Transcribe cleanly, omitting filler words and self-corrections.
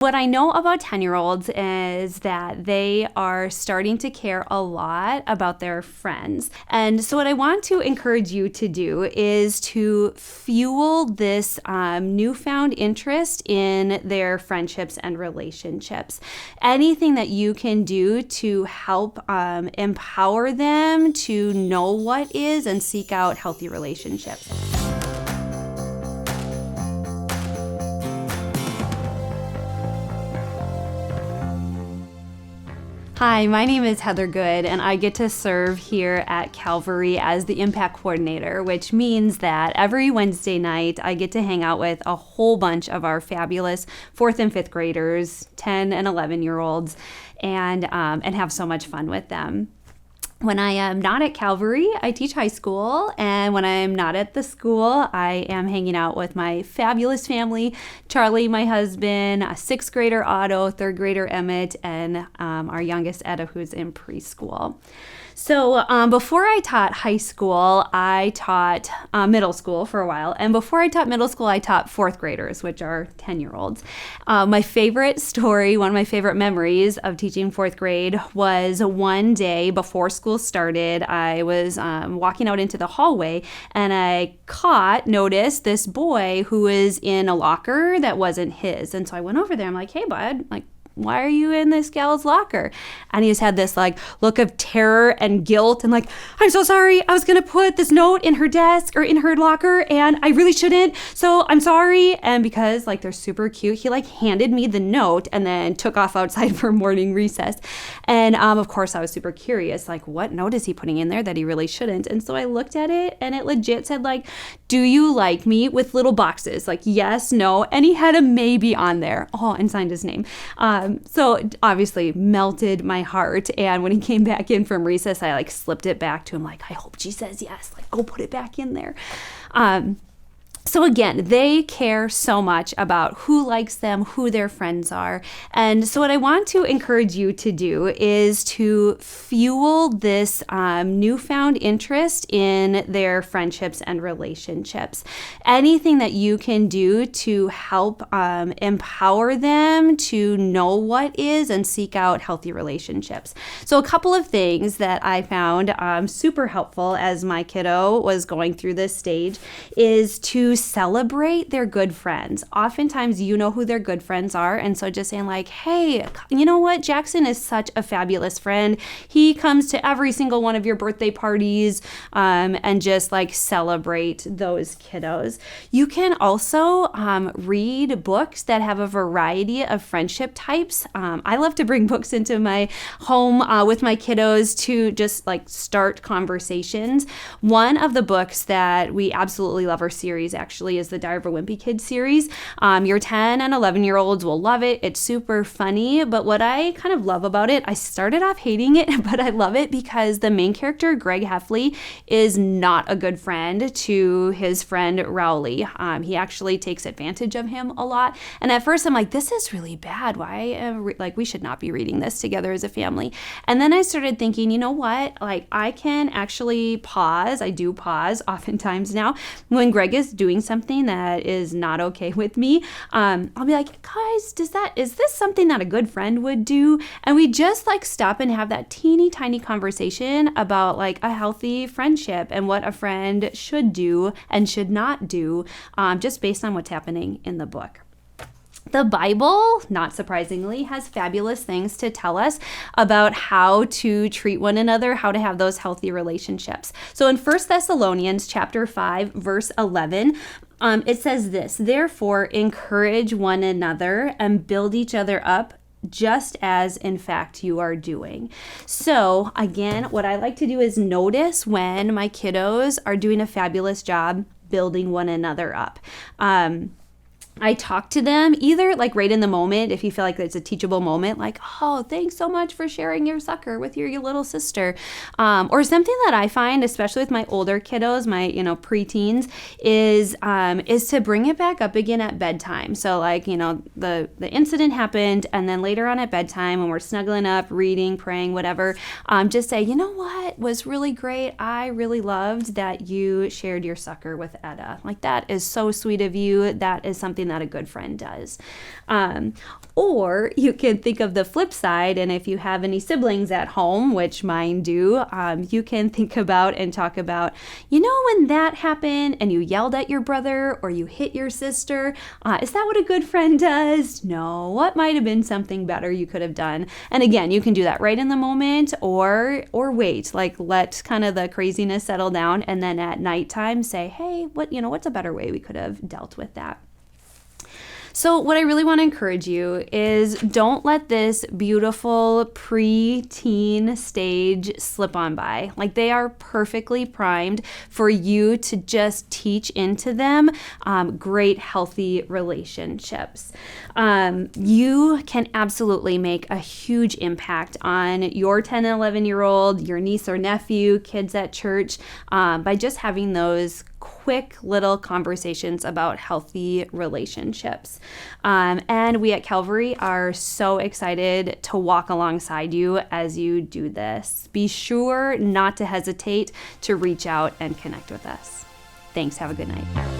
What I know about 10-year-olds is that they are starting to care a lot about their friends. And so what I want to encourage you to do is to fuel this newfound interest in their friendships and relationships. Anything that you can do to help empower them to know what is and seek out healthy relationships. Hi, my name is Heather Good, and I get to serve here at Calvary as the Impact Coordinator, which means that every Wednesday night I get to hang out with a whole bunch of our fabulous 4th and 5th graders, 10 and 11-year-olds, and have so much fun with them. When I am not at Calvary, I teach high school, and when I'm not at the school, I am hanging out with my fabulous family, Charlie, my husband, a 6th grader Otto, 3rd grader Emmett, and our youngest Etta, who's in preschool. So before I taught high school, I taught middle school for a while. And before I taught middle school, I taught 4th graders, which are 10-year-olds. My favorite story, one of my favorite memories of teaching 4th grade was one day before school started, I was walking out into the hallway and I noticed this boy who was in a locker that wasn't his. And so I went over there. I'm like, hey, bud, why are you in this gal's locker? And he just had this look of terror and guilt and I'm so sorry. I was going to put this note in her desk or in her locker and I really shouldn't. So I'm sorry. And because they're super cute, he handed me the note and then took off outside for morning recess. And of course I was super curious, what note is he putting in there that he really shouldn't? And so I looked at it and it legit said do you like me, with little boxes, yes, no. And he had a maybe on there. Oh, and signed his name. So it obviously melted my heart. And when he came back in from recess, I slipped it back to him. I hope she says yes. Go put it back in there. So again, they care so much about who likes them, who their friends are. And so what I want to encourage you to do is to fuel this newfound interest in their friendships and relationships. Anything that you can do to help empower them to know what is and seek out healthy relationships. So a couple of things that I found super helpful as my kiddo was going through this stage is to celebrate their good friends. Oftentimes, you know who their good friends are. And so just saying hey, you know what? Jackson is such a fabulous friend. He comes to every single one of your birthday parties, and just celebrate those kiddos. You can also read books that have a variety of friendship types. I love to bring books into my home with my kiddos to just start conversations. One of the books that we absolutely love, our series actually, is the Diary of a Wimpy Kid series. Your 10 and 11-year-olds will love it. It's super funny, but what I kind of love about it, I started off hating it, but I love it because the main character, Greg Heffley, is not a good friend to his friend Rowley. He actually takes advantage of him a lot. And at first I'm this is really bad. Why? We should not be reading this together as a family. And then I started thinking, you know what? I can actually pause. I do pause oftentimes now when Greg is doing something that is not okay with me. I'll be guys, is this something that a good friend would do? And we just stop and have that teeny tiny conversation about a healthy friendship and what a friend should do and should not do, just based on what's happening in the book. The Bible, not surprisingly, has fabulous things to tell us about how to treat one another, how to have those healthy relationships. So in 1 Thessalonians chapter 5, verse 11, it says this: therefore, encourage one another and build each other up, just as in fact you are doing. So again, what I like to do is notice when my kiddos are doing a fabulous job building one another up. I talk to them either right in the moment, if you feel it's a teachable moment, oh, thanks so much for sharing your sucker with your little sister. Or something that I find, especially with my older kiddos, my, preteens, is to bring it back up again at bedtime. So the incident happened, and then later on at bedtime when we're snuggling up, reading, praying, whatever, just say, you know what was really great? I really loved that you shared your sucker with Etta. That is so sweet of you. That is something that a good friend does. Or you can think of the flip side, and if you have any siblings at home, which mine do, you can think about and talk about, when that happened and you yelled at your brother or you hit your sister, is that what a good friend does? No, what might have been something better you could have done? And again, you can do that right in the moment or wait, let kind of the craziness settle down, and then at nighttime say, hey, what's a better way we could have dealt with that? So what I really want to encourage you is don't let this beautiful preteen stage slip on by. They are perfectly primed for you to just teach into them great, healthy relationships. You can absolutely make a huge impact on your 10 and 11-year-old, your niece or nephew, kids at church, by just having those quick little conversations about healthy relationships. And we at Calvary are so excited to walk alongside you as you do this. Be sure not to hesitate to reach out and connect with us. Thanks. Have a good night.